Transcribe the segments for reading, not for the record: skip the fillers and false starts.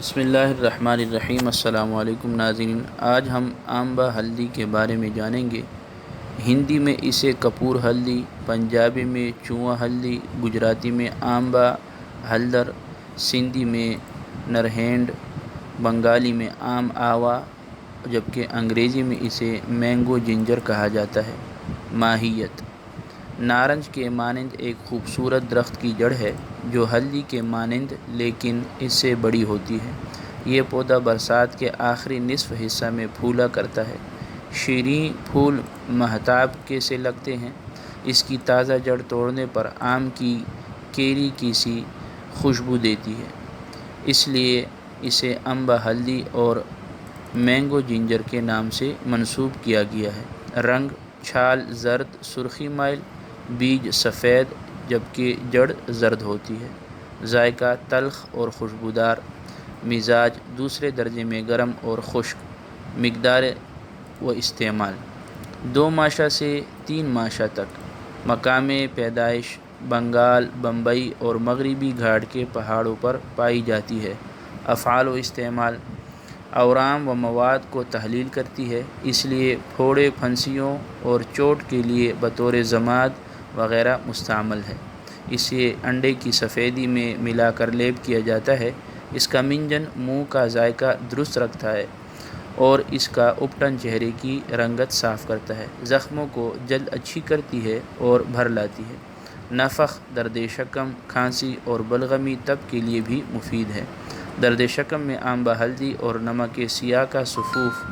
بسم اللہ الرحمن الرحیم۔ السلام علیکم ناظرین، آج ہم آمبا ہلدی کے بارے میں جانیں گے۔ ہندی میں اسے کپور ہلدی، پنجابی میں چوہا ہلدی، گجراتی میں آمبا ہلدر، سندھی میں نرہینڈ، بنگالی میں آم آوا، جبکہ انگریزی میں اسے مینگو جنجر کہا جاتا ہے۔ ماہیت: نارنج کے مانند ایک خوبصورت درخت کی جڑ ہے جو ہلدی کے مانند لیکن اس سے بڑی ہوتی ہے۔ یہ پودا برسات کے آخری نصف حصہ میں پھولا کرتا ہے۔ شیریں پھول مہتاب کے سے لگتے ہیں۔ اس کی تازہ جڑ توڑنے پر آم کی کیری کی سی خوشبو دیتی ہے، اس لیے اسے امبا ہلدی اور مینگو جنجر کے نام سے منسوب کیا گیا ہے۔ رنگ: چھال زرد سرخی مائل، بیج سفید جبکہ جڑ زرد ہوتی ہے۔ ذائقہ: تلخ اور خوشبودار۔ مزاج: دوسرے درجے میں گرم اور خشک۔ مقدار و استعمال: 2 ماشا سے 3 ماشا تک۔ مقام پیدائش: بنگال، بمبئی اور مغربی گھاٹ کے پہاڑوں پر پائی جاتی ہے۔ افعال و استعمال: اورام و مواد کو تحلیل کرتی ہے، اس لیے پھوڑے، پھنسیوں اور چوٹ کے لیے بطور ضماد وغیرہ مستعمل ہے۔ اسے انڈے کی سفیدی میں ملا کر لیپ کیا جاتا ہے۔ اس کا منجن منہ کا ذائقہ درست رکھتا ہے اور اس کا اپٹن چہرے کی رنگت صاف کرتا ہے۔ زخموں کو جلد اچھی کرتی ہے اور بھر لاتی ہے۔ نفخ: درد شکم، کھانسی اور بلغمی تب کے لیے بھی مفید ہے۔ درد شکم میں آمبا ہلدی اور نمک سیاہ کا سفوف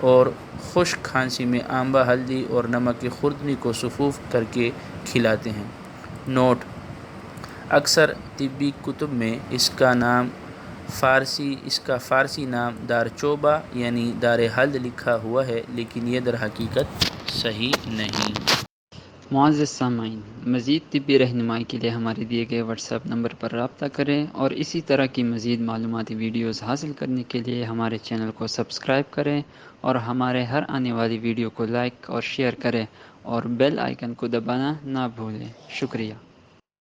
اور خشک کھانسی میں آمبا ہلدی اور نمک خوردنی کو سفوف کر کے کھلاتے ہیں۔ نوٹ: اکثر طبی کتب میں اس کا فارسی نام دارچوبہ یعنی دار ہلد لکھا ہوا ہے، لیکن یہ در حقیقت صحیح نہیں۔ معزز سامعین، مزید طبی رہنمائی کے لیے ہمارے دیے گئے واٹس ایپ نمبر پر رابطہ کریں اور اسی طرح کی مزید معلوماتی ویڈیوز حاصل کرنے کے لیے ہمارے چینل کو سبسکرائب کریں اور ہمارے ہر آنے والی ویڈیو کو لائک اور شیئر کریں اور بیل آئیکن کو دبانا نہ بھولیں۔ شکریہ۔